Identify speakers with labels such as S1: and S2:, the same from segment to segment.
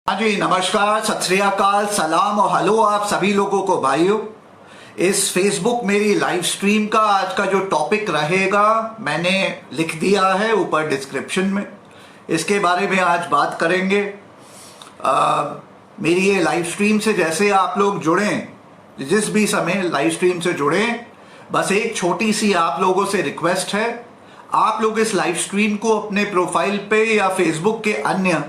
S1: हाँ जी, नमस्कार, सत श्री अकाल, सलाम और हेलो आप सभी लोगों को भाइयों। इस फेसबुक मेरी लाइव स्ट्रीम का आज का जो टॉपिक रहेगा मैंने लिख दिया है ऊपर डिस्क्रिप्शन में। इसके बारे में आज बात करेंगे। मेरी ये लाइव स्ट्रीम से जैसे आप लोग जुड़ें, जिस भी समय लाइव स्ट्रीम से जुड़ें, बस एक छोटी सी आप लोगों से रिक्वेस्ट है। आप लोग इस लाइव स्ट्रीम को अपने प्रोफाइल पे या फेसबुक के अन्य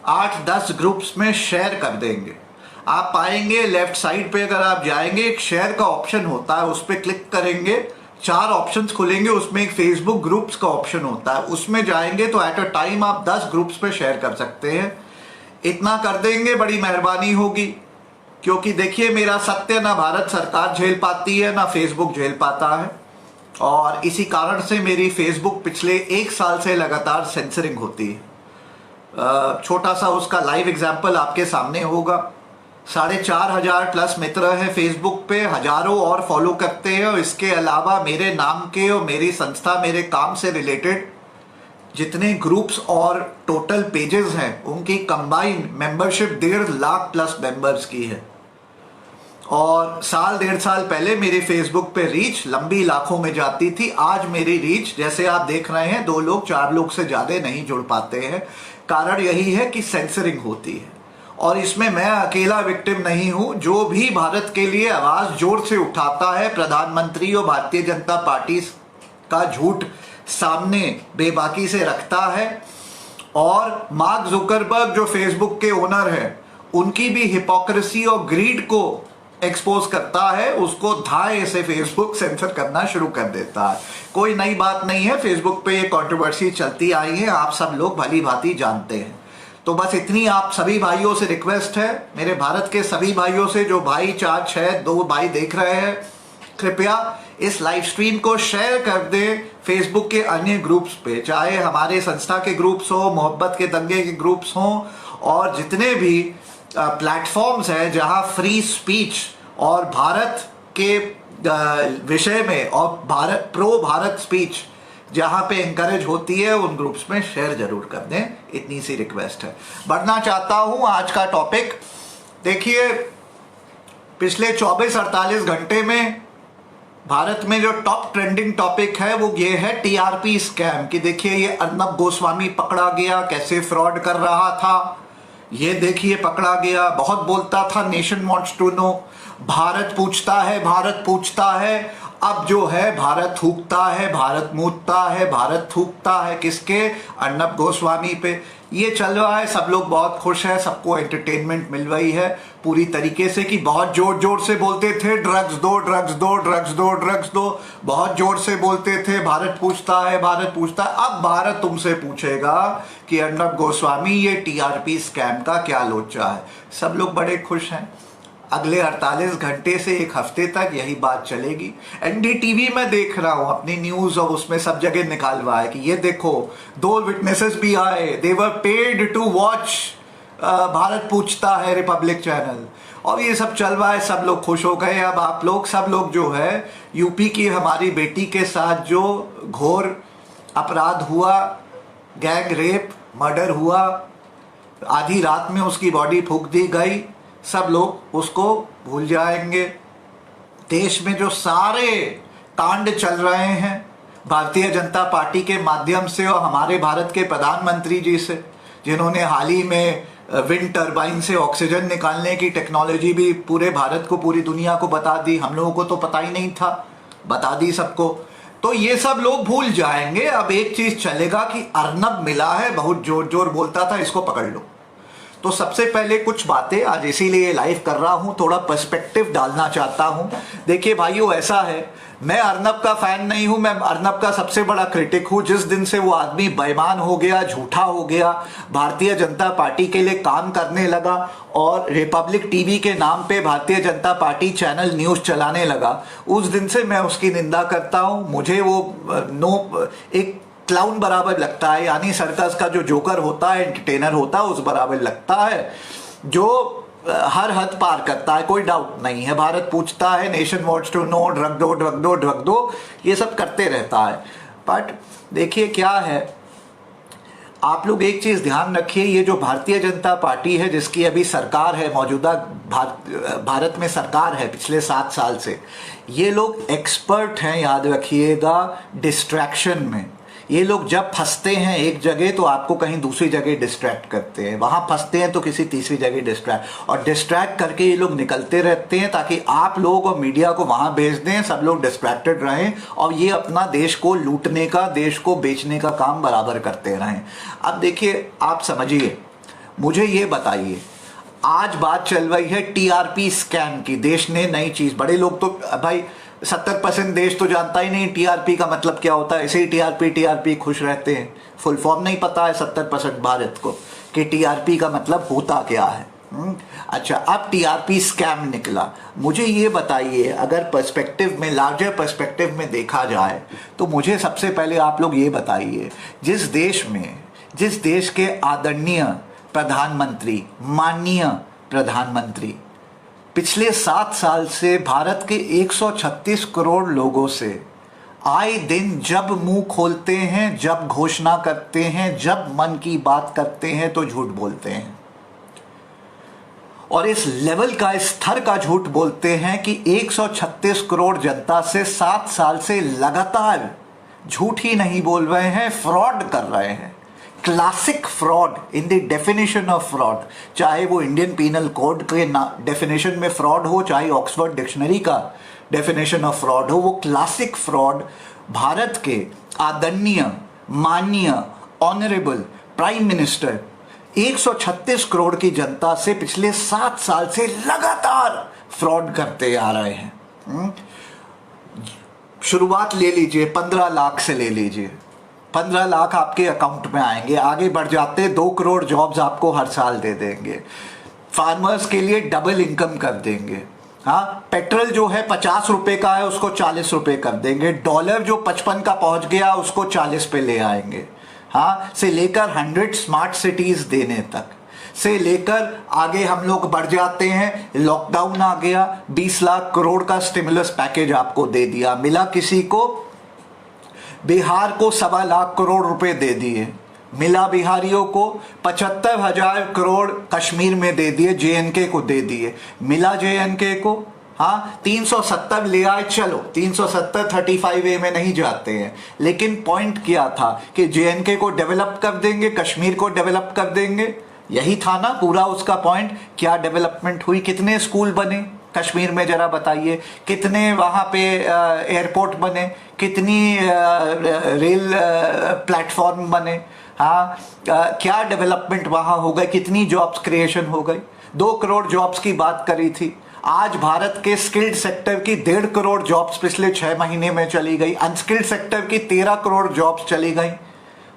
S1: 8-10 ग्रुप्स में शेयर कर देंगे। आप पाएंगे लेफ्ट साइड पे अगर आप जाएंगे एक शेयर का ऑप्शन होता है, उस पर क्लिक करेंगे 4 ऑप्शंस खुलेंगे, उसमें एक फेसबुक ग्रुप्स का ऑप्शन होता है, उसमें जाएंगे तो एट अ टाइम आप 10 ग्रुप्स पे शेयर कर सकते हैं। इतना कर देंगे बड़ी मेहरबानी होगी, क्योंकि देखिए मेरा सत्य ना भारत सरकार झेल पाती है ना फेसबुक झेल पाता है, और इसी कारण से मेरी फेसबुक पिछले 1 साल से लगातार सेंसरिंग होती है। छोटा सा उसका लाइव एग्जाम्पल आपके सामने होगा। 4,500 प्लस मित्र हैं फेसबुक पे, हजारों और फॉलो करते हैं, और इसके अलावा मेरे नाम के और मेरी संस्था मेरे काम से रिलेटेड जितने ग्रुप्स और टोटल पेजेस हैं उनकी combined membership 1.5 lakh plus members की है। और साल 1.5 साल पहले मेरे फेसबुक पे रीच लंबी लाखों में जाती थी। आज मेरी रीच जैसे आप देख रहे हैं 2 लोग 4 लोग से ज्यादा नहीं जुड़ पाते हैं। कारण यही है कि सेंसरिंग होती है, और इसमें मैं अकेला विक्टिम नहीं हूं। जो भी भारत के लिए आवाज जोर से उठाता है, प्रधानमंत्री और भारतीय जनता पार्टी का झूठ सामने बेबाकी से रखता है, और मार्क जुकरबर्ग जो फेसबुक के ओनर है उनकी भी हिपोक्रेसी और ग्रीड को एक्सपोज करता है, उसको धाए से फेसबुक सेंसर करना शुरू कर देता है। कोई नई बात नहीं है, फेसबुक पे ये कंट्रोवर्सी चलती आई है, आप सब लोग भली भांति जानते हैं। तो बस इतनी आप सभी भाइयों से रिक्वेस्ट है, मेरे भारत के सभी भाइयों से, जो भाई 4-6 2 भाई देख रहे हैं, कृपया इस लाइव स्ट्रीम को शेयर कर दे फेसबुक के अन्य ग्रुप्स पे, चाहे हमारे संस्था के ग्रुप्स हो, मोहब्बत के दंगे के ग्रुप्स हों, और जितने भी प्लेटफॉर्म्स हैं जहां फ्री स्पीच और भारत के विषय में और प्रो भारत स्पीच जहां पे एनकरेज होती है, उन ग्रुप्स में शेयर जरूर कर दें। इतनी सी रिक्वेस्ट है। बढ़ना चाहता हूं आज का टॉपिक। देखिए पिछले 24-48 घंटे में भारत में जो टॉप ट्रेंडिंग टॉपिक है वो ये है टीआरपी स्कैम। कि देखिए ये अर्नब गोस्वामी पकड़ा गया, कैसे फ्रॉड कर रहा था, ये देखिए पकड़ा गया। बहुत बोलता था nation wants to know, Bharat पूछता है, भारत पूछता है। अब जो है भारत थूकता है, भारत मूतता है, भारत थूकता है किसके? अर्नब गोस्वामी पे। ये चल रहा है, सब लोग बहुत खुश है, सबको एंटरटेनमेंट मिल रही है पूरी तरीके से। कि बहुत जोर जोर से बोलते थे ड्रग्स दो, ड्रग्स दो, ड्रग्स दो, ड्रग्स दो, बहुत जोर से बोलते थे भारत पूछता है, भारत पूछता है। अब भारत तुमसे पूछेगा कि अर्नब गोस्वामी ये टीआरपी स्कैम का क्या लोचा है। सब लोग बड़े खुश हैं। अगले 48 घंटे से 1 हफ्ते तक यही बात चलेगी। एनडीटीवी में देख रहा हूं अपनी न्यूज, और उसमें सब जगह निकालवा है कि ये देखो 2 विटनेसेस भी आए, they were paid to watch Bharat पूछता है, रिपब्लिक चैनल, और ये सब चल रहा है। सब लोग खुश हो गए। अब आप लोग सब लोग जो है यूपी की हमारी बेटी के साथ जो घोर अपराध हुआ, गैंग रेप, मर्डर हुआ, आधी रात में उसकी बॉडी फूंक दी गई, सब लोग उसको भूल जाएंगे। देश में जो सारे कांड चल रहे हैं भारतीय जनता पार्टी के माध्यम से और हमारे भारत के प्रधानमंत्री जी से, जिन्होंने हाल ही में विंड टरबाइन से ऑक्सीजन निकालने की टेक्नोलॉजी भी पूरे भारत को, पूरी दुनिया को बता दी। हम लोगों को तो पता ही नहीं था, बता दी सबको। तो ये सब लोग भूल जाएंगे। अब एक चीज चलेगा कि अर्नब मिला है, बहुत जोर जोर बोलता था, इसको पकड़ लो। तो सबसे पहले कुछ बातें आज इसीलिए लाइव कर रहा हूं, थोड़ा पर्सपेक्टिव डालना चाहता हूं। देखिए भाइयों, ऐसा है, मैं अर्नब का फैन नहीं हूं, मैं अर्नब का सबसे बड़ा क्रिटिक हूं। जिस दिन से वो आदमी बेईमान हो गया, झूठा हो गया, भारतीय जनता पार्टी के लिए काम करने लगा और रिपब्लिक टीवी के नाम पे भारतीय जनता पार्टी चैनल न्यूज चलाने लगा, उस दिन से मैं उसकी निंदा करता हूं। मुझे वो एक क्लाउन बराबर लगता है, यानी सर्कस का जो जोकर होता है, एंटरटेनर होता है, उस बराबर लगता है, जो हर हद पार करता है, कोई डाउट नहीं है। भारत पूछता है, nation wants to know, drug दो, ड्रग दो, ड्रग दो, ये सब करते रहता है। बट देखिए क्या है, आप लोग एक चीज ध्यान रखिए, ये जो भारतीय जनता पार्टी है जिसकी अभी सरकार है, मौजूदा भारत में सरकार है पिछले 7 साल से, ये लोग एक्सपर्ट हैं, याद रखिएगा, डिस्ट्रैक्शन में। ये लोग जब फंसते हैं एक जगह तो आपको कहीं दूसरी जगह डिस्ट्रैक्ट करते हैं, वहां फंसते हैं तो किसी तीसरी जगह डिस्ट्रैक्ट, और डिस्ट्रैक्ट करके ये लोग निकलते रहते हैं ताकि आप लोग और मीडिया को वहां भेज दें, सब लोग डिस्ट्रैक्टेड रहें और ये अपना देश को लूटने का, देश को बेचने का काम बराबर करते रहें। अब देखिए, आप समझिए, मुझे ये बताइए, आज बात चल रही है टीआरपी स्कैम की, देश ने नई चीज, बड़े लोग तो भाई 70% देश तो जानता ही नहीं टीआरपी का मतलब क्या होता है, ऐसे ही टीआरपी खुश रहते हैं, फुल फॉर्म नहीं पता है 70% भारत को कि टीआरपी का मतलब होता क्या है। अच्छा, अब टीआरपी स्कैम निकला, मुझे ये बताइए, अगर पर्सपेक्टिव में, लार्जर पर्सपेक्टिव में देखा जाए तो मुझे सबसे पहले आप लोग ये बताइए, जिस देश के आदरणीय प्रधानमंत्री, माननीय प्रधानमंत्री पिछले 7 साल से भारत के 136 करोड़ लोगों से आए दिन जब मुंह खोलते हैं, जब घोषणा करते हैं, जब मन की बात करते हैं तो झूठ बोलते हैं, और इस लेवल का, इस स्तर का झूठ बोलते हैं कि 136 करोड़ जनता से 7 साल से लगातार झूठ ही नहीं बोल रहे हैं, फ्रॉड कर रहे हैं, classic fraud in the definition of fraud, चाहे वो इंडियन पीनल कोड के डेफिनेशन में फ्रॉड हो, चाहे ऑक्सफोर्ड डिक्शनरी का डेफिनेशन ऑफ फ्रॉड हो, वो क्लासिक फ्रॉड भारत के आदरणीय, माननीय, ऑनरेबल प्राइम मिनिस्टर 136 करोड़ की जनता से पिछले 7 साल से लगातार फ्रॉड करते आ रहे हैं। शुरुआत ले लीजिए, 15 लाख से ले लीजिए, 15 लाख आपके अकाउंट में आएंगे, आगे बढ़ जाते 2 करोड़ जॉब्स आपको हर साल दे देंगे, फार्मर्स के लिए डबल इनकम कर देंगे, हाँ, पेट्रोल जो है 50 रुपए का है उसको 40 रुपए कर देंगे, डॉलर जो 55 का पहुंच गया उसको 40 पे ले आएंगे, हाँ, से लेकर 100 स्मार्ट सिटीज देने तक, से लेकर आगे हम लोग बढ़ जाते हैं, लॉकडाउन आ गया, 20 लाख करोड़ का स्टिमुलस पैकेज आपको दे दिया, मिला किसी को, बिहार को 1.25 लाख करोड़ रुपए दे दिए, मिला बिहारियों को, 75,000 करोड़ कश्मीर में दे दिए, जेएनके को दे दिए, मिला जेएनके को, हाँ, 370 ले आए, चलो 370 35A में नहीं जाते हैं, लेकिन पॉइंट क्या था कि जेएनके को डेवलप कर देंगे, कश्मीर को डेवलप कर देंगे, यही था ना पूरा उसका पॉइंट। क्या डेवलपमेंट हुई, कितने स्कूल बने कश्मीर में, जरा बताइए, कितने वहां पे एयरपोर्ट बने, कितनी रेल प्लेटफॉर्म बने, हाँ, क्या डेवलपमेंट वहां हो गई, कितनी जॉब्स क्रिएशन हो गई, 2 करोड़ जॉब्स की बात करी थी, आज भारत के स्किल्ड सेक्टर की 1.5 करोड़ जॉब्स पिछले 6 महीने में चली गई, अनस्किल्ड सेक्टर की 13 करोड़ जॉब्स चली गई।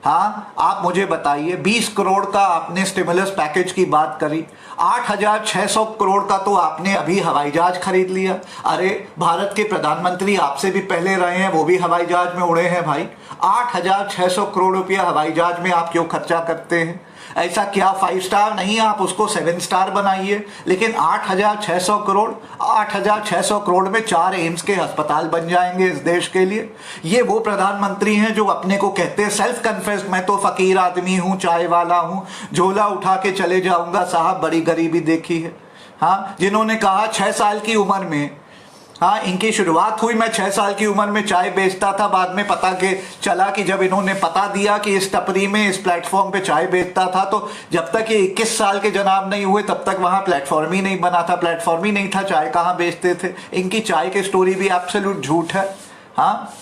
S1: हाँ, आप मुझे बताइए, 20 करोड़ का आपने स्टिमुलस पैकेज की बात करी, 8,600 करोड़ का तो आपने अभी हवाई जहाज खरीद लिया। अरे, भारत के प्रधानमंत्री आपसे भी पहले रहे हैं, वो भी हवाई जहाज में उड़े हैं भाई। 8,600 करोड़ रुपया हवाई जहाज में आप क्यों खर्चा करते हैं? ऐसा क्या 5 स्टार नहीं, आप उसको 7 स्टार बनाइए, लेकिन 8,600 करोड़, 8,600 करोड़ में 4 एम्स के अस्पताल बन जाएंगे इस देश के लिए। ये वो प्रधानमंत्री हैं जो अपने को कहते हैं, सेल्फ कन्फेस, मैं तो फकीर आदमी हूं, चाय वाला हूं, झोला उठा के चले जाऊंगा, साहब बड़ी गरीबी देखी है। हाँ, जिन्होंने कहा 6 साल की उम्र में, हाँ, इनकी शुरुआत हुई, मैं 6 साल की उम्र में चाय बेचता था, बाद में पता के चला कि जब इन्होंने पता दिया कि इस टपरी में, इस प्लेटफॉर्म पे चाय बेचता था, तो जब तक ये 21 साल के जनाब नहीं हुए तब तक वहां प्लेटफॉर्म ही नहीं बना था, प्लेटफॉर्म ही नहीं था, चाय कहां बेचते थे। इनकी चाय की स्टोरी भी एब्सोल्यूट झूठ है। हाँ,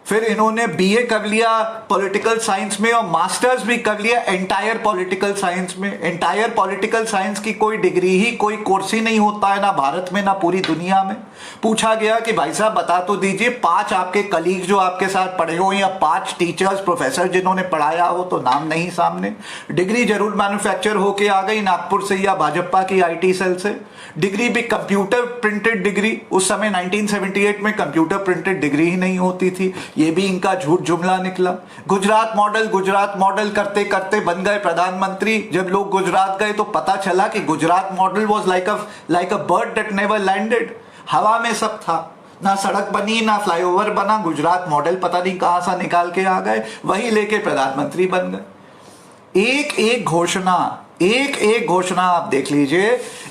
S1: फिर इन्होंने बीए कर लिया पॉलिटिकल साइंस में और मास्टर्स भी कर लिया एंटायर पॉलिटिकल साइंस में। एंटायर पॉलिटिकल साइंस की कोई डिग्री ही, कोई कोर्स ही नहीं होता है, ना भारत में ना पूरी दुनिया में। पूछा गया कि भाई साहब बता तो दीजिए, 5 आपके कलीग जो आपके साथ पढ़े हो या 5 टीचर्स, प्रोफेसर जिन्होंने पढ़ाया हो, तो नाम नहीं सामने। डिग्री जरूर मैन्युफैक्चर होके आ गई नागपुर से या भाजपा की आईटी सेल से, डिग्री भी कंप्यूटर प्रिंटेड डिग्री। उस समय 1978 में कंप्यूटर प्रिंटेड डिग्री ही नहीं होती थी, ये भी इनका झूठ जुमला निकला। गुजरात मॉडल करते करते बन गए प्रधानमंत्री। जब लोग गुजरात गए तो पता चला कि Gujarat model was like a bird that never landed. हवा में सब था, ना सड़क बनी ना फ्लाईओवर बना, गुजरात मॉडल पता नहीं कहां सा निकाल के आ गए, वही लेके प्रधानमंत्री बन गए। एक एक घोषणा आप देख लीजिए,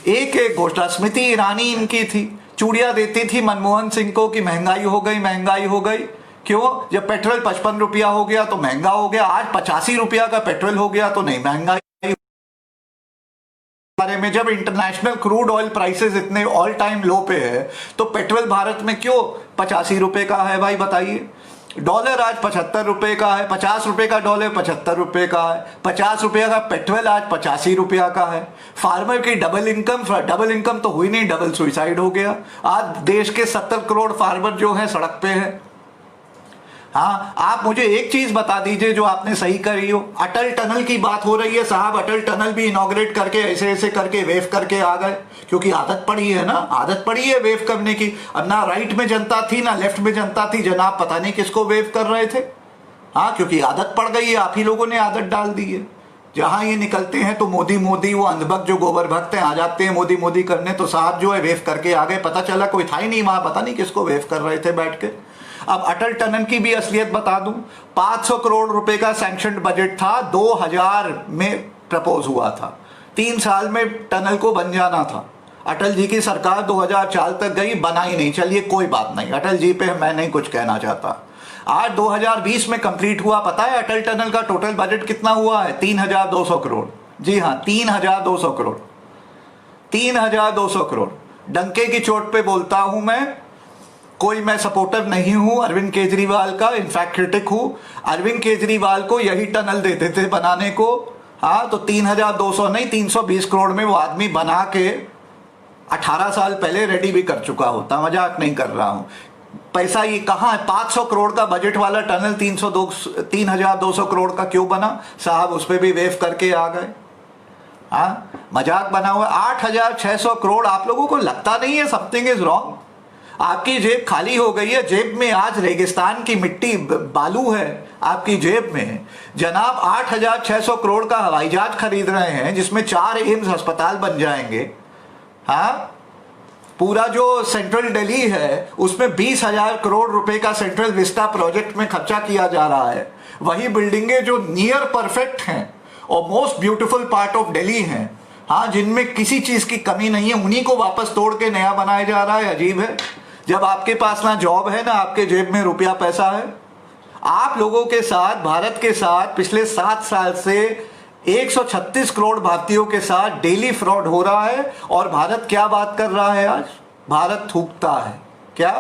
S1: एक एक घोषणा। स्मृति ईरानी इनकी थी, चूड़ियां देती थी मनमोहन सिंह को कि महंगाई हो गई, महंगाई हो गई। क्यों? जब पेट्रोल 55 रुपया हो गया तो महंगा हो गया, आज 85 रुपया का पेट्रोल हो गया तो नहीं महंगाई। बारे में जब इंटरनेशनल क्रूड ऑयल प्राइसेस इतने ऑल टाइम लो पे है तो पेट्रोल भारत में क्यों 85 रुपए का है भाई बताइए? डॉलर आज 75 रुपए का है, 50 रुपए का डॉलर 75 रुपए का है, 50 रुपए का पेट्रोल आज 85 रुपया का है। फार्मर की डबल इनकम तो हुई नहीं, डबल सुइसाइड हो गया। आज देश के 70 करोड़ फार्मर जो है सड़क पे है। हाँ, आप मुझे एक चीज बता दीजिए जो आपने सही करी हो। अटल टनल की बात हो रही है साहब, अटल टनल भी इनॉग्रेट करके ऐसे ऐसे करके वेव करके आ गए, क्योंकि आदत पड़ी है ना, आदत पड़ी है वेव करने की। अब ना राइट में जनता थी ना लेफ्ट में जनता थी, जनाब पता नहीं किसको वेव कर रहे थे। हाँ, क्योंकि आदत पड़ गई है, आप ही लोगों ने आदत डाल दी है। जहां ये निकलते हैं तो मोदी मोदी, वो अंधभक्त जो गोबर भक्त हैं आ जाते हैं मोदी मोदी करने, तो साहब जो है वेव करके आ गए। पता चला कोई था ही नहीं वहां, पता नहीं किसको वेव कर रहे थे बैठ के। अब अटल टनल की भी असलियत बता दूं, 500 करोड़ रुपए का सैंक्शन बजट था, 2000 में प्रपोज हुआ था, 3 साल में टनल को बन जाना था। अटल जी की सरकार 2004 तक गई, बना ही नहीं। चलिए कोई बात नहीं, अटल जी पे मैं नहीं कुछ कहना चाहता। आज 2020 में कंप्लीट हुआ। पता है अटल टनल का टोटल बजट कितना हुआ है? 3200 करोड़। जी हाँ, 3200 करोड़, 3200 करोड़। डंके की चोट पे बोलता हूं मैं सपोर्टर नहीं हूं अरविंद केजरीवाल का, इनफैक्ट क्रिटिक हूं। अरविंद केजरीवाल को यही टनल देते थे बनाने को। हाँ, तो 3200 नहीं 320 करोड़ में वो आदमी बना के 18 साल पहले रेडी भी कर चुका होता। मजाक नहीं कर रहा हूं। पैसा ये कहां है? 500 करोड़ का बजट वाला टनल 3200 करोड़ का क्यों बना साहब? उस पर भी वेव करके आ गए। हाँ, मजाक बना हुआ। 8600 करोड़। आप लोगों को लगता नहीं है समथिंग इज रॉन्ग? आपकी जेब खाली हो गई है, जेब में आज रेगिस्तान की मिट्टी बालू है आपकी जेब में। जनाब 8600 करोड़ का हवाई जहाज खरीद रहे हैं जिसमें 4 एम्स अस्पताल बन जाएंगे। हाँ, पूरा जो सेंट्रल दिल्ली है उसमें 20,000 करोड़ रुपए का सेंट्रल विस्टा प्रोजेक्ट में खर्चा किया जा रहा है। वही बिल्डिंगें जो नियर परफेक्ट हैं और most beautiful part of Delhi हैं, हाँ, जिनमें किसी चीज की कमी नहीं है, उन्हीं को वापस तोड़ के नया बनाया जा रहा है। अजीब है, जब आपके पास ना जॉब है ना आपके जेब में रुपया पैसा है। आप लोगों के साथ, भारत के साथ पिछले 7 साल से 136 करोड़ भारतीयों के साथ डेली फ्रॉड हो रहा है। और भारत क्या बात कर रहा है आज? भारत थूकता है क्या?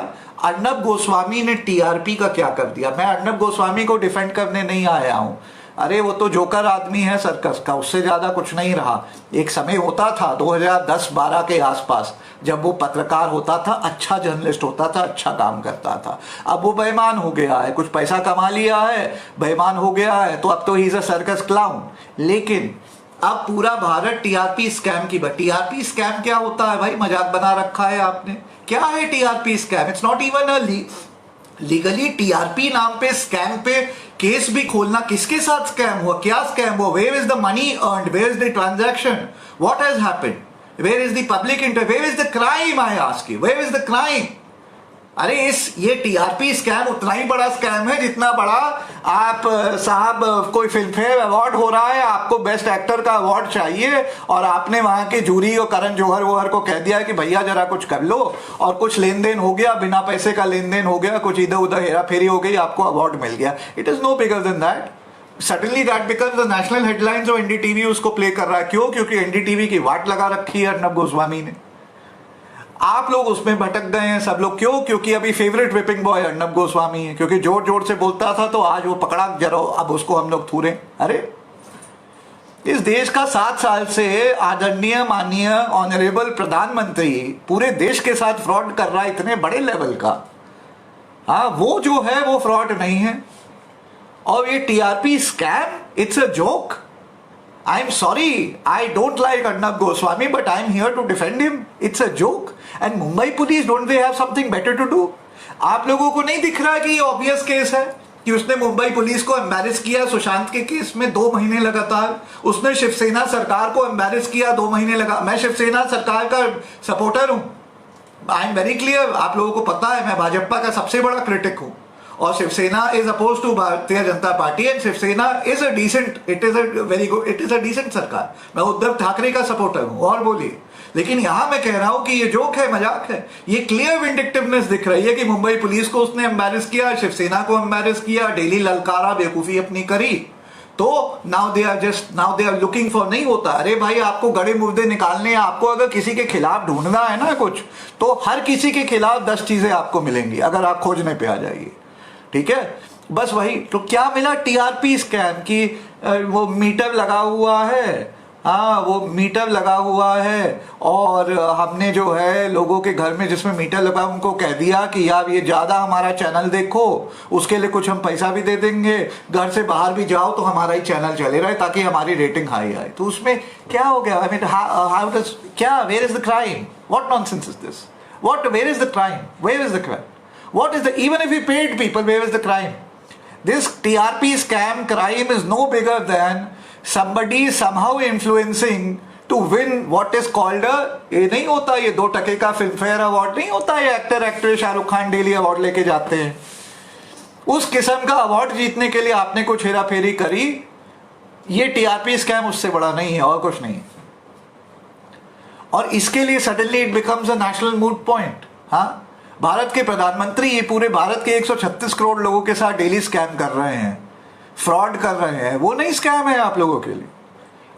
S1: अर्नब गोस्वामी ने टीआरपी का क्या कर दिया? मैं अर्नब गोस्वामी को डिफेंड करने नहीं आया हूं। अरे वो तो जोकर आदमी है सर्कस का, उससे ज्यादा कुछ नहीं रहा। एक समय होता था 2010-12 के आसपास जब वो पत्रकार होता था, अच्छा जर्नलिस्ट होता था, अच्छा काम करता था। अब वो बेईमान हो गया है, कुछ पैसा कमा लिया है, बेईमान हो गया है, तो अब तो he is a circus clown. लेकिन अब पूरा भारत टीआरपी स्कैम की बात। टीआरपी स्कैम क्या होता है भाई? मजाक बना रखा है आपने। क्या है TRP scam? It's not even a legally TRP नाम पे स्कैम पे केस भी खोलना। किसके साथ स्कैम हुआ? क्या स्कैम हुआ? Where is the money earned? Where is the transaction? What has happened? Where is the public interest? Where is the crime? I ask you, where is the crime? अरे ये TRP scam उतना ही बड़ा scam है जितना बड़ा आप साहब कोई फिल्म फेयर अवार्ड हो रहा है, आपको बेस्ट एक्टर का अवार्ड चाहिए और आपने वहां के जूरी और करण जौहर को कह दिया कि भैया जरा कुछ कर लो, और कुछ लेन देन हो गया, बिना पैसे का लेन देन हो गया, कुछ इधर उधर हेरा फेरी हो गई, आपको अवार्ड मिल गया। It is no bigger than that. Suddenly that becomes the national headlines और एनडीटीवी उसको प्ले कर रहा है। क्यों? क्योंकि एनडीटीवी की वाट लगा रखी है अर्नब गोस्वामी ने। आप लोग उसमें भटक गए हैं सब लोग। क्यों? क्योंकि अभी favourite whipping boy Arnab Goswami है, क्योंकि जोर जोर से बोलता था तो आज वो पकड़ा जरा, अब उसको हम लोग थूरे। अरे इस देश का 7 साल से आदरणीय माननीय ऑनरेबल प्रधानमंत्री पूरे देश के साथ फ्रॉड कर रहा है इतने बड़े लेवल का। हाँ, वो जो है वो फ्रॉड नहीं है। और ये TRP scam, it's a joke. I'm sorry, I don't like Arnab Goswami, but I'm here to defend him. It's a joke. And Mumbai police, don't they have something better to do? आप लोगों को नहीं दिख रहा कि ये obvious case है कि उसने मुंबई पुलिस को एम्बैरेस किया सुशांत के केस में 2 महीने लगातार। उसने शिवसेना सरकार को एम्बैरेस किया 2 महीने लगा। मैं शिवसेना सरकार का सपोर्टर हूं, आई एम वेरी क्लियर। आप लोगों को पता है मैं भाजपा का सबसे बड़ा क्रिटिक हूं और Shiv Sena is oppose to Bharatiya Janata Party and Shiv Sena is a decent, it is a very good, it is a decent सरकार। मैं उद्धव ठाकरे का सपोर्टर हूं, और बोलिए। लेकिन यहां मैं कह रहा हूं कि ये जोक है, मजाक है। ये क्लियर विंडिक्टिवनेस दिख रही है कि मुंबई पुलिस को उसने एम्बैरेस किया, शिवसेना को एम्बैरेस किया, डेली ललकारा, बेवकूफी अपनी करी, तो now they are looking for, नहीं होता। अरे भाई, आपको गड़े मुर्दे निकालने, आपको अगर किसी के खिलाफ ढूंढना है ना कुछ, तो हर किसी के खिलाफ 10 चीजें आपको मिलेंगी अगर आप खोजने पे आ जाइए, ठीक है। बस वही तो क्या मिला, टीआरपी स्कैम की, वो मीटर लगा हुआ है, हाँ वो मीटर लगा हुआ है, और हमने जो है लोगों के घर में जिसमें मीटर लगा उनको कह दिया कि यार ये ज्यादा हमारा चैनल देखो, उसके लिए कुछ हम पैसा भी दे देंगे, घर से बाहर भी जाओ तो हमारा ही चैनल चले रहे ताकि हमारी रेटिंग हाई आए। तो उसमें क्या हो गया? आई मीन हाउ डज, क्या, where is the crime? What nonsense is this? What, where is the crime? Where is the crime? What is the, even if you paid people, where is the crime? This TRP scam crime is no bigger than somebody somehow influencing to win what is called a, ये नहीं होता, ये 2 टके का film fair award नहीं होता, ये actor actress Shahrukh Khan daily award लेके जाते हैं, उस किस्म का अवार्ड जीतने के लिए आपने कुछ हेरा फेरी करी। ये टीआरपी स्कैम उससे बड़ा नहीं है और कुछ नहीं। और इसके लिए suddenly it becomes a national mood point. हाँ, भारत के प्रधानमंत्री ये पूरे भारत के 136 करोड़ लोगों के साथ डेली स्कैम कर रहे हैं, फ्रॉड कर रहे हैं। वो नहीं स्कैम है आप लोगों के लिए?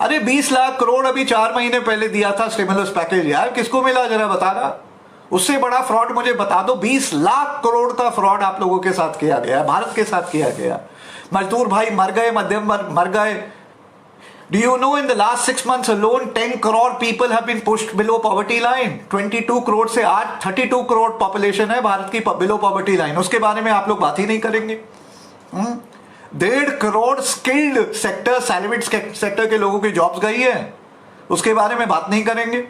S1: अरे 20 लाख करोड़ अभी 4 महीने पहले दिया था स्टिमुलस पैकेज, यार किसको मिला जरा बताना। उससे बड़ा फ्रॉड मुझे बता दो। 20 लाख करोड़ का फ्रॉड आप लोगों के साथ किया गया, भारत के साथ किया गया। मजदूर भाई मर गए, मध्यम वर्ग मर गए। Do you know in the last 6 months alone 10 crore people have been pushed below poverty line? 22 crore से आज 32 करोड़ पॉपुलेशन है भारत की below poverty line। उसके बारे में आप लोग बात ही नहीं करेंगे। 1.5 crore skilled sector, salaried sector के लोगों की जॉब्स गई है, उसके बारे में बात नहीं करेंगे।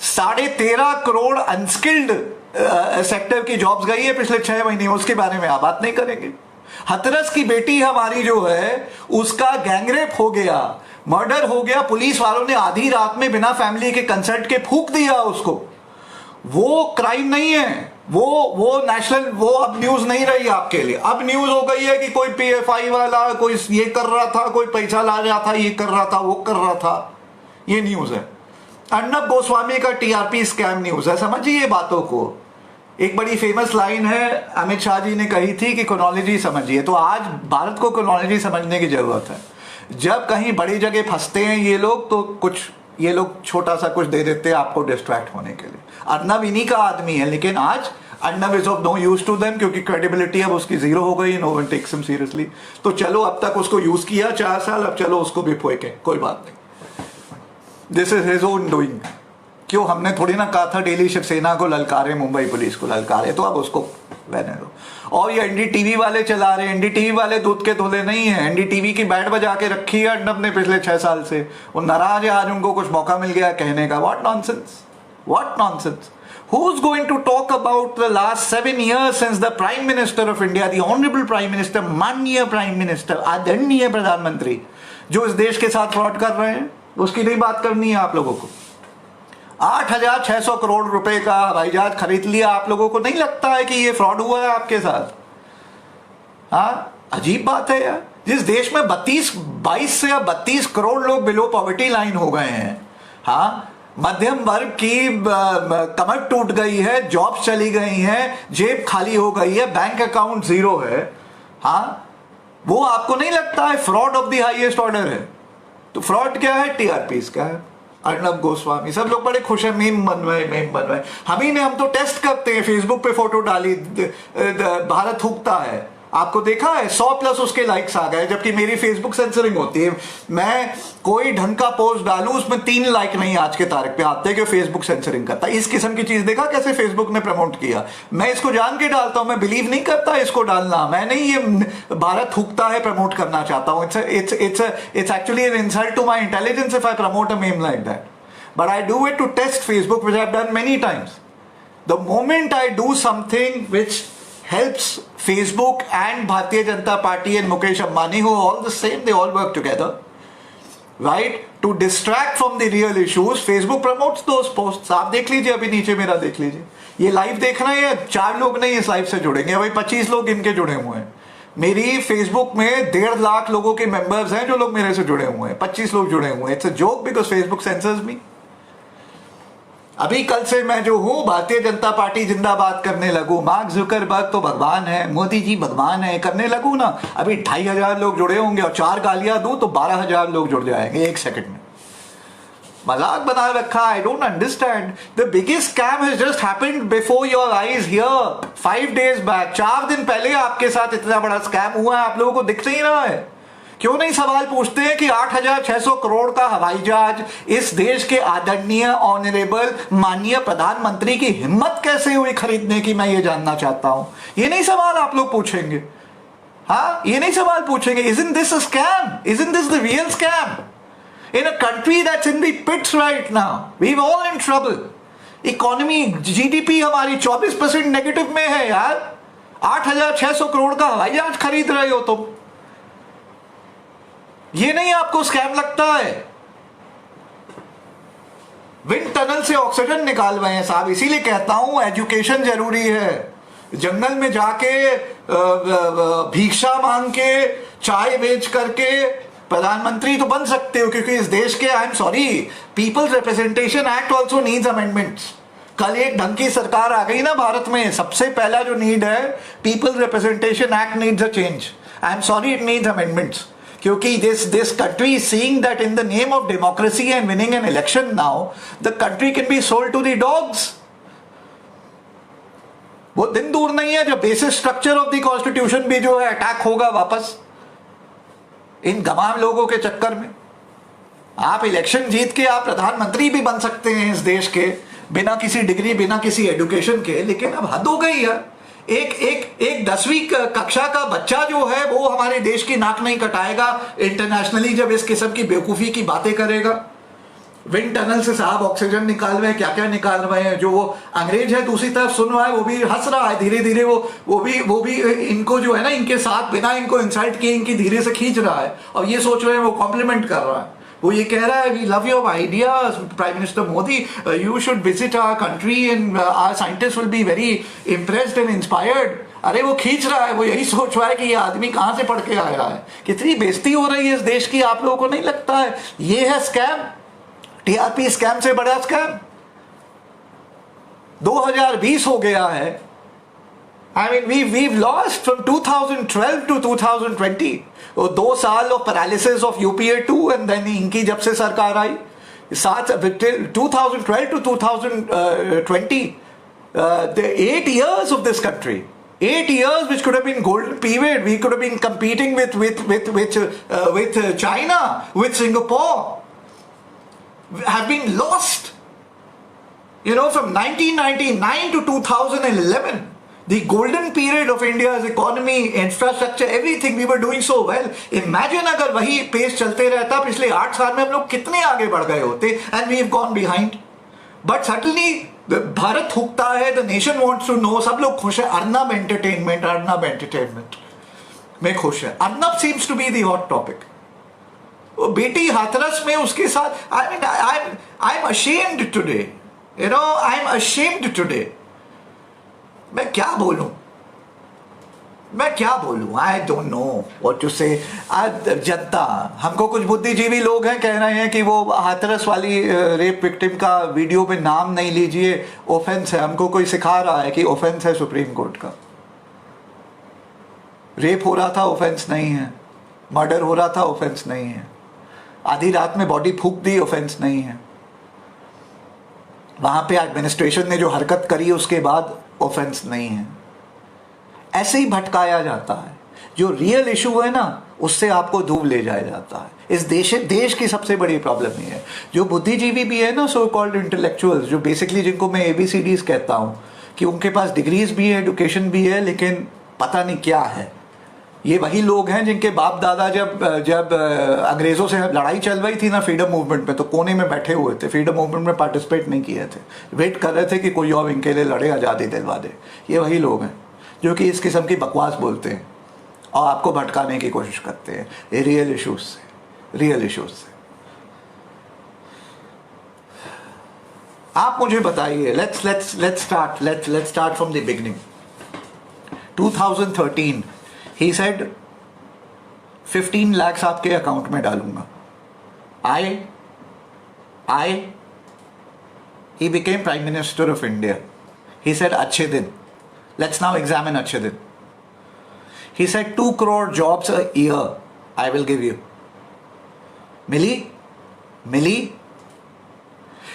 S1: 13.5 करोड़ अनस्किल्ड सेक्टर की जॉब्स गई है पिछले 6 महीने, उसके बारे में आप बात नहीं करेंगे। हथरस की बेटी हमारी जो है उसका गैंगरेप हो गया, मर्डर हो गया, पुलिस वालों ने आधी रात में बिना फैमिली के कंसर्ट के फूंक दिया उसको। वो क्राइम नहीं है, वो नेशनल, वो अब न्यूज नहीं रही आपके लिए। अब न्यूज हो गई है कि कोई पीएफआई वाला कोई ये कर रहा था, कोई पैसा ला रहा था, ये कर रहा था, वो कर रहा था, ये न्यूज है। अर्नब गोस्वामी का टीआरपी स्कैम न्यूज है। समझिए बातों को। एक बड़ी फेमस लाइन है, अमित शाह जी ने कही थी कि क्रोनोलॉजी समझिए। तो आज भारत को क्रोनोलॉजी समझने की जरूरत है। जब कहीं बड़ी जगह फंसते हैं ये लोग, तो कुछ ये लोग छोटा सा कुछ दे देते हैं आपको डिस्ट्रैक्ट होने के लिए। अर्नब इन्हीं का आदमी है, लेकिन आज Arnab is of no use to them, क्योंकि क्रेडिबिलिटी अब उसकी जीरो हो गई, no one takes him seriously. तो चलो, अब तक उसको यूज किया 4 साल, अब चलो उसको भी फेंके, कोई बात नहीं। This is his own doing. क्यों, हमने थोड़ी ना कहा था डेली शिवसेना को ललकारे, मुंबई पुलिस को ललकारे, तो अब उसको रहने दो। और ये एनडीटीवी वाले चला रहे हैं, एनडीटीवी वाले दूध के धोले नहीं है। एनडीटीवी की बैंड बजा के रखी है अर्नब ने पिछले 6 साल से। वो नाराज है, आज उनको कुछ मौका मिल गया कहने का। What nonsense, what nonsense. Who is going to talk about the last 7 years since the Prime Minister of India, the Honorable Prime Minister, माननीय Prime Minister, आदरणीय प्रधानमंत्री, जो इस देश के साथ फ्रॉड कर रहे हैं, उसकी नहीं बात करनी है आप लोगों को। 8,600 करोड़ रुपए का हवाई जहाज खरीद लिया। आप लोगों को नहीं लगता है कि ये फ्रॉड हुआ है आपके साथ? हाँ, अजीब बात है यार। जिस देश में 22 से या 32 करोड़ लोग बिलो पॉवर्टी लाइन हो गए हैं, हाँ, मध्यम वर्ग की कमर टूट गई है, जॉब्स चली गई हैं, जेब खाली हो गई है, बैंक अकाउंट जीरो है, हाँ, वो आपको नहीं लगता है fraud of the highest order है? तो फ्रॉड क्या है? टीआरपी का है। अर्नब गोस्वामी, सब लोग बड़े खुश हैं, मीम बनवाए। हम तो टेस्ट करते हैं, फेसबुक पे फोटो डाली, भारत थूकता है, आपको देखा है 100+ उसके लाइक्स आ गए, जबकि मेरी फेसबुक सेंसरिंग होती है। मैं कोई ढंग का पोस्ट डालूं, उसमें 3 लाइक नहीं आज के तारीख पे आते कि फेसबुक सेंसरिंग करता है। इस किस्म की चीज देखा कैसे फेसबुक ने प्रमोट किया। मैं इसको जान के डालता हूं, मैं बिलीव नहीं करता इसको डालना। मैं नहीं ये भारत थूकता है प्रमोट करना चाहता हूं। It's actually an insult to my intelligence if I promote a meme like that, but I do it to test Facebook, which I have done many times. The moment I do something which helps Facebook and Bharatiya Janata Party and Mukesh Ambani, who are all the same, they all work together, right? To distract from the real issues, Facebook promotes those posts. आप देख लीजिए, अभी नीचे मेरा देख लीजिए, ये live देख रहे हैं, 4 लोग नहीं इस लाइव से जुड़ेंगे, भाई 25 लोग इनके जुड़े हुए हैं। मेरी फेसबुक में 1.5 लाख लोगों के मेंबर्स हैं जो लोग मेरे से जुड़े हुए हैं, 25 लोग जुड़े हुए हैं। It's a joke because Facebook censors me. अभी कल से मैं जो हूं भारतीय जनता पार्टी जिंदाबाद करने लगू, मार्क जुकरबर्ग तो भगवान है, मोदी जी भगवान है करने लगू ना, अभी 2,500 लोग जुड़े होंगे और 4 गालियां दूं तो 12,000 लोग जुड़ जाएंगे 1 सेकंड में। मजाक बना रखा। I don't understand. The biggest scam has just happened before your eyes here 5 days back. 4 दिन पहले आपके साथ इतना बड़ा स्कैम हुआ है, आप लोगों को दिख नहीं रहा है? क्यों नहीं सवाल पूछते हैं कि 8,600 करोड़ का हवाई जहाज इस देश के आदरणीय ऑनरेबल माननीय प्रधानमंत्री की हिम्मत कैसे हुई खरीदने की? मैं ये जानना चाहता हूं। ये नहीं सवाल आप लोग पूछेंगे? हाँ, ये नहीं सवाल पूछेंगे? Isn't this a scam? Isn't this the real scam? In a country that's in the pits right now, we're all in trouble. Economy GDP हमारी 24% नेगेटिव में है यार। 8,600 करोड़ का हवाई जहाज खरीद रहे हो तुम, ये नहीं आपको स्कैम लगता है? विंड टनल से ऑक्सीजन निकाल रहे हैं साहब। इसीलिए कहता हूं एजुकेशन जरूरी है। जंगल में जाके भिक्षा मांग के चाय बेच करके प्रधानमंत्री तो बन सकते हो, क्योंकि इस देश के, I am sorry, peoples representation act also needs amendments. कल एक ढंग की सरकार आ गई ना भारत में, सबसे पहला जो नीड है, peoples representation act needs a change. I am sorry, it needs amendments, क्योंकि this country is seeing that in the name of democracy and winning an election now, the country can be sold to the dogs. वो दिन दूर नहीं है जब basic structure of the constitution भी जो है अटैक होगा वापस इन गवाम लोगों के चक्कर में। आप इलेक्शन जीत के आप प्रधानमंत्री भी बन सकते हैं इस देश के, बिना किसी डिग्री, बिना किसी एजुकेशन के, लेकिन अब हद हो गई यार। एक 10वीं कक्षा का बच्चा जो है वो हमारे देश की नाक नहीं कटाएगा इंटरनेशनली जब इस किस्म की बेवकूफी की बातें करेगा। विंड टनल से साहब ऑक्सीजन निकाल रहे हैं, क्या क्या निकाल रहे हैं। जो वो अंग्रेज है दूसरी तरफ सुन रहा है, वो भी हंस रहा है धीरे धीरे। वो भी इनको जो है ना, इनके साथ बिना इनको इंसल्ट किए इनकी धीरे से खींच रहा है, और ये सोच रहे हैं वो कॉम्प्लीमेंट कर रहा है। वो ये कह रहा है, we love your ideas prime minister Modi, you should visit our country and our scientist will be very impressed and inspired. अरे वो खींच रहा है, वो यही सोच रहा है कि ये आदमी कहां से पढ़ के आया है। कितनी बेइज्जती हो रही है इस देश की, आप लोगों को नहीं लगता है? ये है स्कैम, टीआरपी स्कैम से बड़ा स्कैम। 2020 हो गया है। I mean, we've lost from 2012 to 2020. 2 साल of paralysis of UPA 2 and then इनकी जब से सरकार आई, 2012 to 2020, the 8 years of this country, 8 years which could have been golden period. We could have been competing with China, with Singapore, have been lost. You know, from 1999 to 2011. The golden period of India's economy, infrastructure, everything, we were doing so well. Imagine अगर वही pace चलते रहता पिछले 8 साल में, हम लोग कितने आगे बढ़ गए होते, and we've gone behind. But certainly Bharat हुकता है, the nation wants to know, सब लोग खुश है। अर्नब एंटरटेनमेंट में खुश है। Arnab seems to be the hot topic. वो बेटी हाथरस में उसके साथ, I mean, I'm ashamed today. You know, I'm ashamed today. मैं क्या बोलूं? I don't know what to say. जनता, हमको कुछ बुद्धिजीवी लोग हैं कह रहे हैं कि वो हाथरस वाली रेप विक्टिम का वीडियो पे नाम नहीं लीजिए, ऑफेंस है। हमको कोई सिखा रहा है कि ऑफेंस है सुप्रीम कोर्ट का। रेप हो रहा था, ऑफेंस नहीं है। मर्डर हो रहा था, ऑफेंस नहीं है। आधी रात में बॉडी फूंक दी, ऑफेंस नहीं है। वहां पे एडमिनिस्ट्रेशन ने जो हरकत करी उसके बाद ऑफेंस नहीं है। ऐसे ही भटकाया जाता है। जो रियल इशू है ना, उससे आपको दूर ले जाया जाता है। इस देश की सबसे बड़ी प्रॉब्लम ये है। जो बुद्धिजीवी भी है ना, सो कॉल्ड इंटेलेक्चुअल्स, जो बेसिकली जिनको मैं ABCDs कहता हूं, कि उनके पास डिग्रीज भी है, एजुकेशन भी है, लेकिन पता नहीं क्या है। ये वही लोग हैं जिनके बाप दादा जब अंग्रेजों से लड़ाई चल रही थी ना फ्रीडम मूवमेंट में, तो कोने में बैठे हुए थे, फ्रीडम मूवमेंट में पार्टिसिपेट नहीं किए थे, वेट कर रहे थे कि कोई और इनके लिए लड़े, आज़ादी दिलवा दे। ये वही लोग हैं जो कि इस किस्म की बकवास बोलते हैं और आपको भटकाने की कोशिश करते हैं रियल इश्यूज से। आप मुझे बताइए, let's start from the beginning. 2013 he said 15 lakhs आपके अकाउंट में डालूंगा. He became Prime Minister of India. He said अच्छे दिन. Let's now examine अच्छे दिन. He said 2 crore jobs a year I will give you. Milli.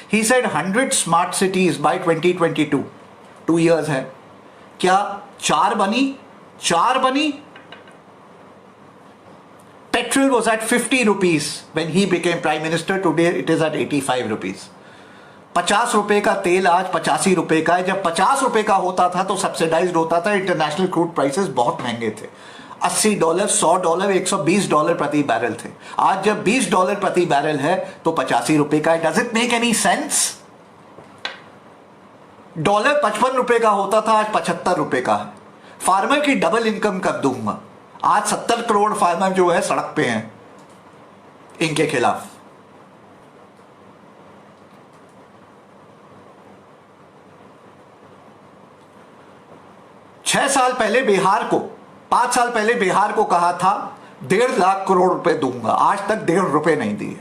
S1: He said 100 smart cities by 2022. 2 years है. क्या 4 बनी? Petrol was at 50 rupees when he became Prime Minister. Today it is at 85 rupees. 50 रुपए का तेल आज 85 रुपए का है. जब 50 रुपए का होता था तो सब्सिडाइज्ड होता था. इंटरनेशनल क्रूड प्राइसेस बहुत महंगे थे. $80, $100, $120 प्रति बैरल थे. आज जब $20 प्रति बैरल है तो 85 रुपए का है. Does it make any sense? Dollar 55 रुपए का होता था, आज 75 रुपए का है. फार्मर की डबल इनकम कर दूंगा. आज 70 करोड़ फार्मर जो है सड़क पे हैं इनके खिलाफ. छह साल पहले बिहार को 5 साल पहले बिहार को कहा था 1.5 लाख करोड़ रुपए दूंगा. आज तक 1.5 रुपए नहीं दिए.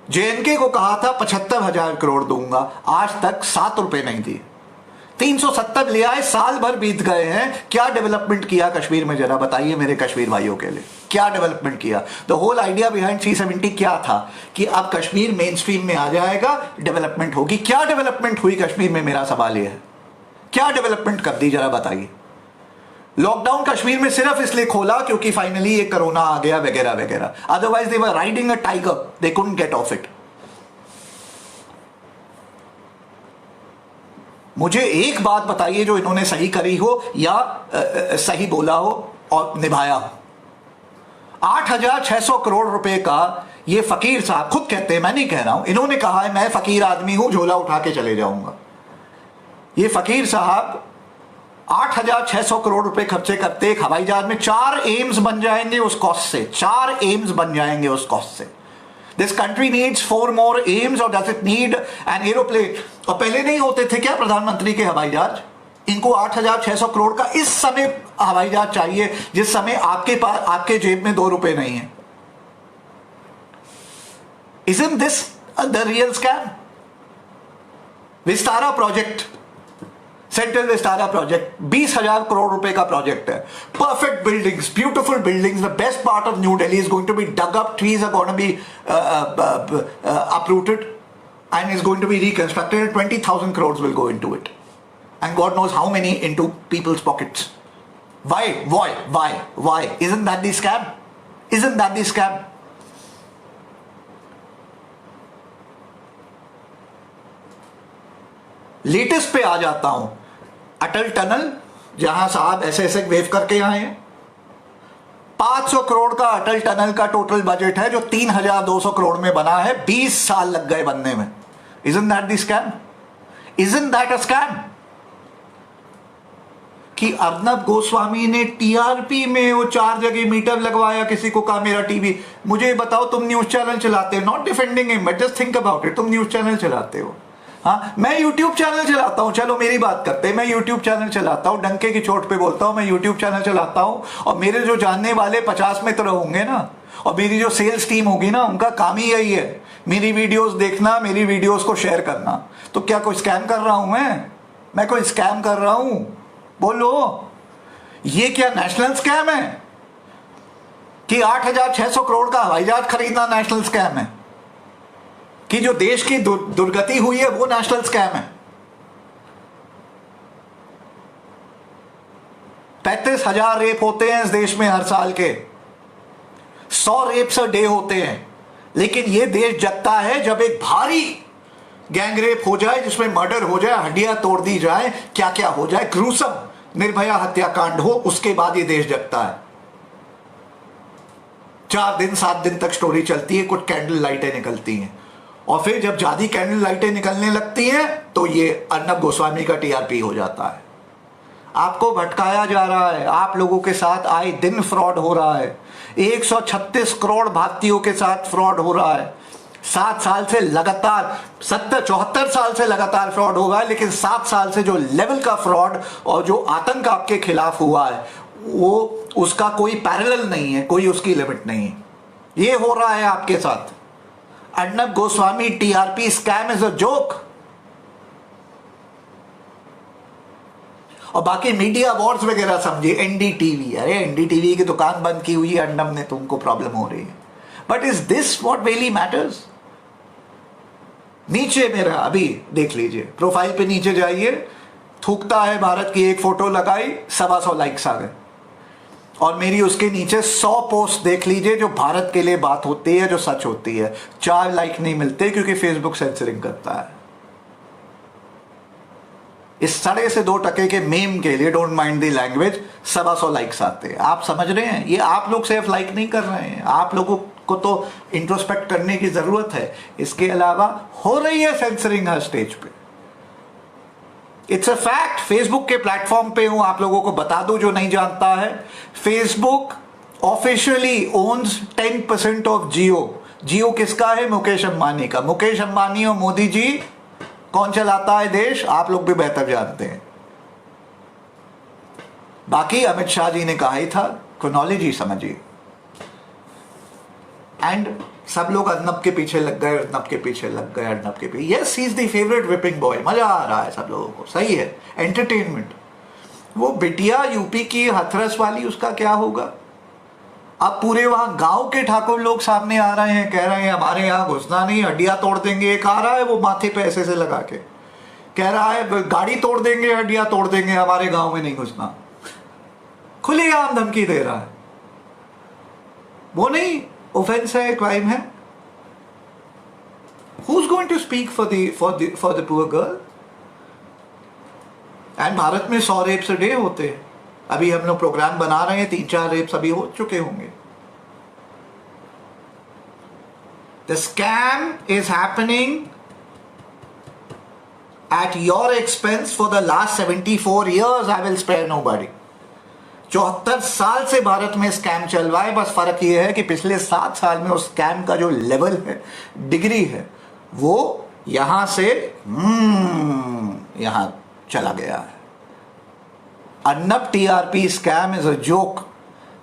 S1: जेएनके को कहा था 75,000 करोड़ दूंगा. आज तक 7 रुपए नहीं दिए. 370 ले आए. साल भर बीत गए हैं. क्या डेवलपमेंट किया कश्मीर में? जरा बताइए मेरे कश्मीर भाइयों के लिए, क्या डेवलपमेंट किया? द होल आइडिया बिहाइंड 370 क्या था? कि अब कश्मीर मेन स्ट्रीम में आ जाएगा, डेवलपमेंट होगी. क्या डेवलपमेंट हुई कश्मीर में? मेरा सवाल यह है, क्या डेवलपमेंट कर दी? जरा बताइए. लॉकडाउन कश्मीर में सिर्फ इसलिए खोला क्योंकि फाइनली ये कोरोना आ गया वगैरह वगैरह. Otherwise they were riding a tiger, they couldn't get of it. मुझे एक बात बताइए जो इन्होंने सही करी हो या सही बोला हो और निभाया हो. 8,600 करोड़ रुपए का ये फकीर साहब खुद कहते हैं, मैं नहीं कह रहा हूं, इन्होंने कहा है मैं फकीर आदमी हूं, झोला उठा के चले जाऊंगा. ये फकीर साहब 8,600 करोड़ रुपए खर्चे करते एक हवाई जहाज में. 4 एम्स बन जाएंगे उस कॉस्ट से. 4 एम्स बन जाएंगे उस कॉस्ट से. This country needs 4 more AIIMS और does it need an aeroplane? और पहले नहीं होते थे क्या प्रधानमंत्री के हवाई जहाज? इनको 8,600 करोड़ का इस समय हवाई जहाज चाहिए जिस समय आपके पास, आपके जेब में 2 रुपए नहीं है. Isn't this the real scam? Vistara project, central Vistara project 20,000 crore रुपए का प्रोजेक्ट है. Perfect buildings, beautiful buildings. The best part of new Delhi is going to be dug up, trees are going to be uprooted and is going to be reconstructed, and 20,000 crores will go into it, and God knows how many into people's pockets. Why? Isn't that the scam? Isn't that the scam? Latest पे आ जाता हूं. अटल tunnel, जहां साहब ऐसे wave करके आए हैं. 500 करोड़ का अटल टनल का टोटल बजट है जो 3,200 करोड़ में बना है. 20 साल लग गए बनने में. Isn't that the scam? Isn't that a scam? कि अर्नब गोस्वामी ने टीआरपी में वो 4 जगह मीटर लगवाया, किसी को कहा मेरा टीवी. मुझे बताओ, तुम न्यूज चैनल चलाते हो, not defending him but just think about it. तुम न्यूज चैनल चलाते हो. हाँ, मैं यूट्यूब चैनल चलाता हूं. चलो मेरी बात करते हैं. मैं यूट्यूब चैनल चलाता हूं, डंके की चोट पे बोलता हूं, मैं यूट्यूब चैनल चलाता हूं. और मेरे जो जानने वाले 50 मित्र होंगे ना, और मेरी जो सेल्स टीम होगी ना, उनका काम ही यही है, मेरी वीडियोस देखना, मेरी वीडियोस को शेयर करना. तो क्या कोई स्कैम कर रहा हूं? मैं कोई स्कैम कर रहा हूं? बोलो, ये क्या नेशनल स्कैम है कि 8,600 करोड़ का हवाई जहाज खरीदना नेशनल स्कैम है? कि जो देश की दुर्गति हुई है वो नेशनल स्कैम है? 35,000 रेप होते हैं इस देश में हर साल के. 100 रेप्स अ डे होते हैं. लेकिन ये देश जगता है जब एक भारी गैंग रेप हो जाए, जिसमें मर्डर हो जाए, हड्डियां तोड़ दी जाए, क्या क्या हो जाए, ग्रूसम निर्भया हत्याकांड हो, उसके बाद ये देश जगता है. 4 दिन 7 दिन तक स्टोरी चलती है, कुछ कैंडल लाइटें निकलती हैं, और फिर जब ज्यादा कैंडल लाइटें निकलने लगती हैं तो ये अर्नब गोस्वामी का टीआरपी हो जाता है. आपको भटकाया जा रहा है. आप लोगों के साथ आए दिन फ्रॉड हो रहा है. 136 करोड़ भारतीयों के साथ फ्रॉड हो रहा है. 7 साल से लगातार 74 साल से लगातार फ्रॉड होगा, लेकिन 7 साल से जो लेवल का फ्रॉड और जो आतंक आपके खिलाफ हुआ है वो उसका कोई पैरेलल नहीं है, कोई उसकी लिमिट नहीं है। ये हो रहा है आपके साथ। Arnab Goswami TRP scam is a joke. और बाकी मीडिया अवार्ड्स वगैरह समझिए, एनडीटीवी, अरे एनडीटीवी की दुकान बंद की हुई है अर्नब ने, तुमको प्रॉब्लम हो रही है। But is this what really matters? नीचे मेरा अभी देख लीजिए, प्रोफाइल पे नीचे जाइए, थूकता है भारत की एक फोटो लगाई, 125 लाइक्स आ गए। और मेरी उसके नीचे 100 पोस्ट देख लीजिए जो भारत के लिए बात होती है, जो सच होती है, 4 लाइक नहीं मिलते क्योंकि फेसबुक सेंसरिंग करता है। इस साढ़े से 2 टके के मेम के लिए, don't mind the language, 125 likes आते हैं। आप समझ रहे हैं? ये आप लोग सिर्फ लाइक नहीं कर रहे हैं, आप लोगों को तो इंट्रोस्पेक्ट करने की जरूरत है। इसके अलावा हो रही है सेंसरिंग हर स्टेज पे। It's a fact. फेसबुक के प्लेटफॉर्म पे हूं, आप लोगों को बता दूं जो नहीं जानता है, फेसबुक ऑफिशियली ओन्स 10% ऑफ जियो। जियो किसका है? मुकेश अंबानी का। मुकेश अंबानी और मोदी जी, कौन चलाता है देश? आप लोग भी बेहतर जानते हैं। बाकी अमित शाह जी ने कहा ही था, क्रोनोलॉजी समझिए। एंड सब लोग अर्नब के पीछे लग गए, अर्नब के पीछे लग गए, अर्नब के पीछे। Yes, he is the favourite whipping boy. मजा आ रहा है सब लोगों को, सही है, एंटरटेनमेंट। वो बिटिया यूपी की हथरस वाली, उसका क्या होगा? अब पूरे वहां गांव के ठाकुर लोग सामने आ रहे हैं, कह रहे हैं हमारे यहां घुसना नहीं, हड्डियां तोड़ देंगे। एक आ रहा है वो माथे पे ऐसे से लगा के कह रहा है गाड़ी तोड़ देंगे, हड्डियां तोड़ देंगे, हमारे गांव में नहीं घुसना। खुलेआम धमकी दे रहा है। वो नहीं ऑफेंस है, क्राइम है? Who's going to speak for the poor girl? And Bharat में 100 रेप्स अ डे होते हैं। अभी हम लोग प्रोग्राम बना रहे हैं, 3-4 रेप्स अभी हो चुके होंगे। The scam is happening at your expense for the last 74 years. I will spare nobody. 74 साल से भारत में स्कैम चल रहा है। बस फर्क यह है कि पिछले 7 साल में उस स्कैम का जो लेवल है, डिग्री है, वो यहां से यहां चला गया है। Arnab TRP scam is a joke.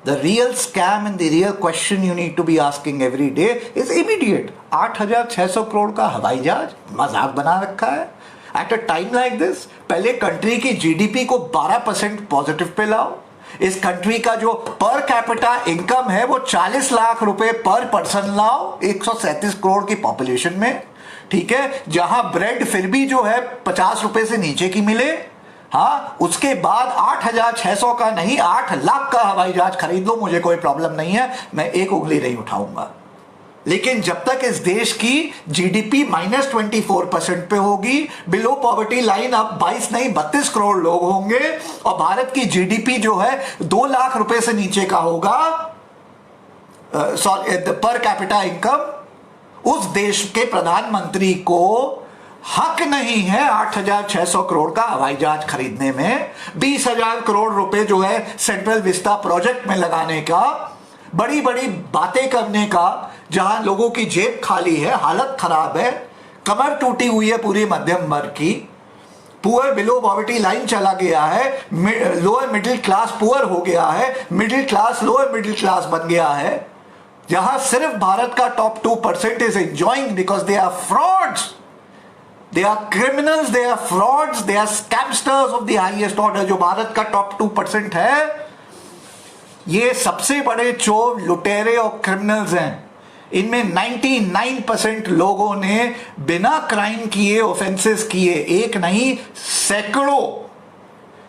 S1: The real scam and the real question you need to be asking every day is immediate. 8,600 crore का हवाई जहाज मजाक बना रखा है। At a time like this, पहले कंट्री की जीडीपी को 12% पॉजिटिव पे लाओ। इस कंट्री का जो पर कैपिटा इनकम है वो 40 लाख रुपए पर पर्सन लाओ 137 करोड़ की पॉपुलेशन में, ठीक है? जहां ब्रेड फिर भी जो है 50 रुपए से नीचे की मिले। हाँ, उसके बाद 8,600 का नहीं, 8 लाख का हवाई जहाज खरीद लो, मुझे कोई प्रॉब्लम नहीं है, मैं एक उंगली नहीं उठाऊंगा। लेकिन जब तक इस देश की जीडीपी -24% पे होगी, बिलो पॉवर्टी लाइन अब 22 नहीं 32 करोड़ लोग होंगे, और भारत की जीडीपी जो है 2 लाख रुपए से नीचे का होगा, पर कैपिटा इनकम, उस देश के प्रधानमंत्री को हक नहीं है 8,600 करोड़ का हवाई जहाज खरीदने में, 20,000 करोड़ रुपए जो है सेंट्रल विस्टा प्रोजेक्ट में लगाने का, बड़ी बड़ी बातें करने का, जहां लोगों की जेब खाली है, हालत खराब है, कमर टूटी हुई है पूरी मध्यम वर्ग की, पुअर बिलो पॉवर्टी लाइन चला गया है, लोअर मिडिल क्लास पुअर हो गया है, middle class lower middle class बन गया है, जहां सिर्फ भारत का top 2% is enjoying because they are frauds, they are criminals, they are frauds, they are scamsters of the highest order. जो भारत का टॉप 2% है, ये सबसे बड़े चोर, लुटेरे और क्रिमिनल्स हैं। इनमें 99% लोगों ने बिना क्राइम किए, ऑफेंसेस किए, एक नहीं सैकड़ों,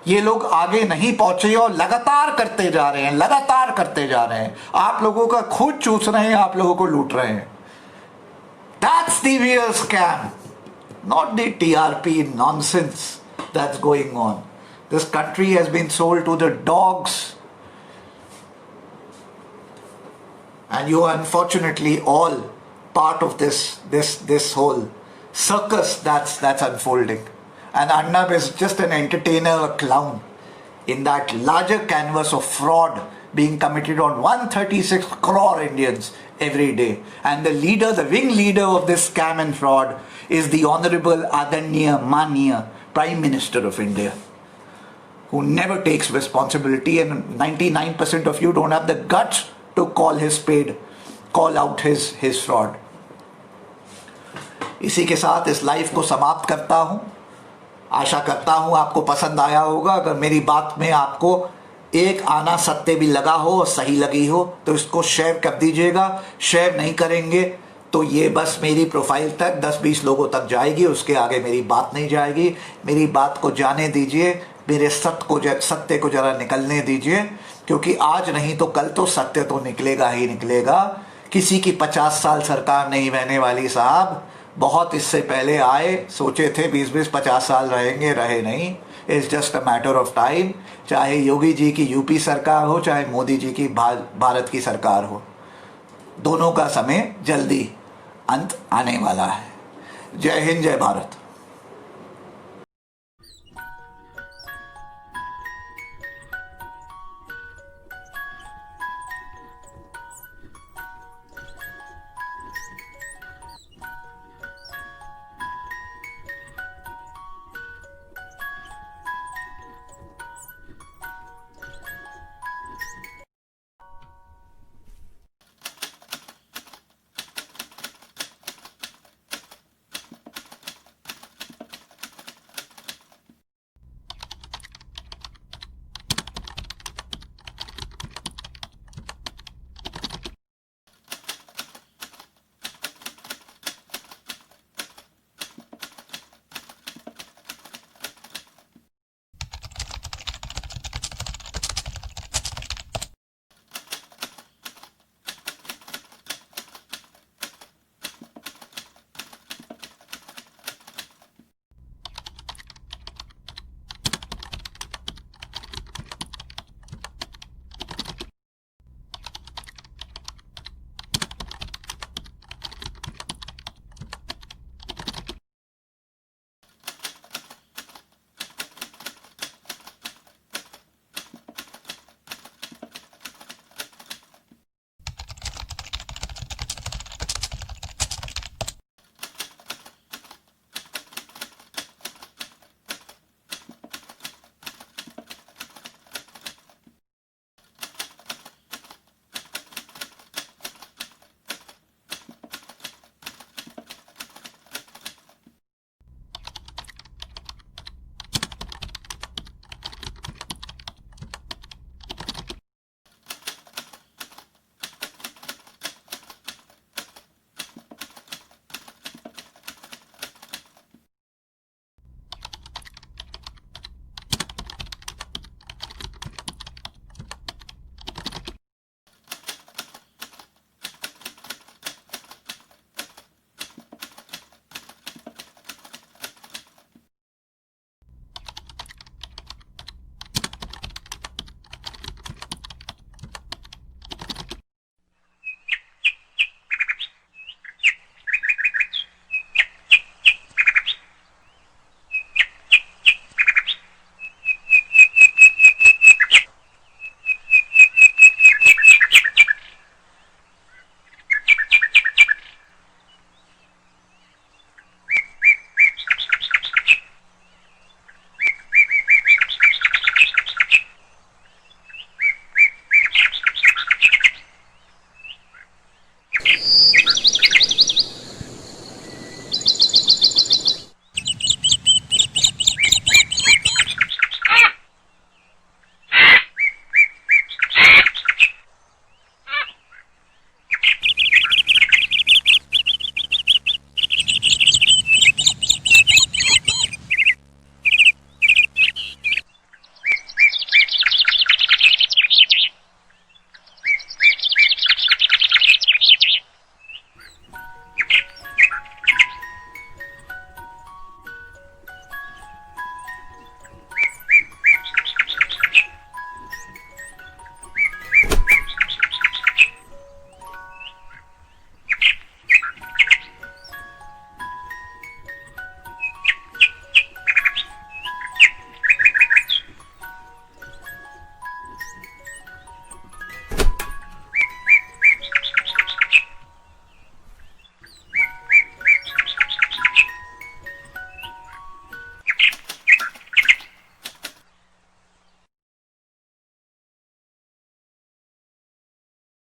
S1: ये लोग आगे नहीं पहुंचे और लगातार करते जा रहे हैं, लगातार करते जा रहे हैं। आप लोगों का खुद चूस रहे हैं, आप लोगों को लूट रहे हैं। That's the real scam, not the TRP nonsense that's going on. This country has been sold to the dogs. And you are unfortunately all part of this whole circus that's unfolding. And Arnab is just an entertainer, a clown in that larger canvas of fraud being committed on 136 crore Indians every day. And the leader, the wing leader of this scam and fraud is the Honorable Adanya Manya Prime Minister of India, who never takes responsibility, and 99% of you don't have the guts to call out his fraud. इसी के साथ इस live को समाप्त करता हूं. आशा करता हूं आपको पसंद आया होगा. अगर मेरी बात में आपको एक आना सत्य भी लगा हो और सही लगी हो तो इसको शेयर कर दीजिएगा. शेयर नहीं करेंगे तो ये बस मेरी प्रोफाइल तक 10-20 लोगों तक जाएगी, उसके आगे मेरी बात नहीं जाएगी. मेरी बात को जाने दीजिए, मेरे सत्य को जरा निकलने दीजिए, क्योंकि आज नहीं तो कल तो सत्य तो निकलेगा ही निकलेगा. किसी की 50 साल सरकार नहीं रहने वाली साहब. बहुत इससे पहले आए, सोचे थे 20-50 साल रहेंगे, रहे नहीं. It's just a matter of time. चाहे योगी जी की यूपी सरकार हो, चाहे मोदी जी की भारत की सरकार हो, दोनों का समय जल्दी अंत आने वाला है. जय हिंद, जय भारत.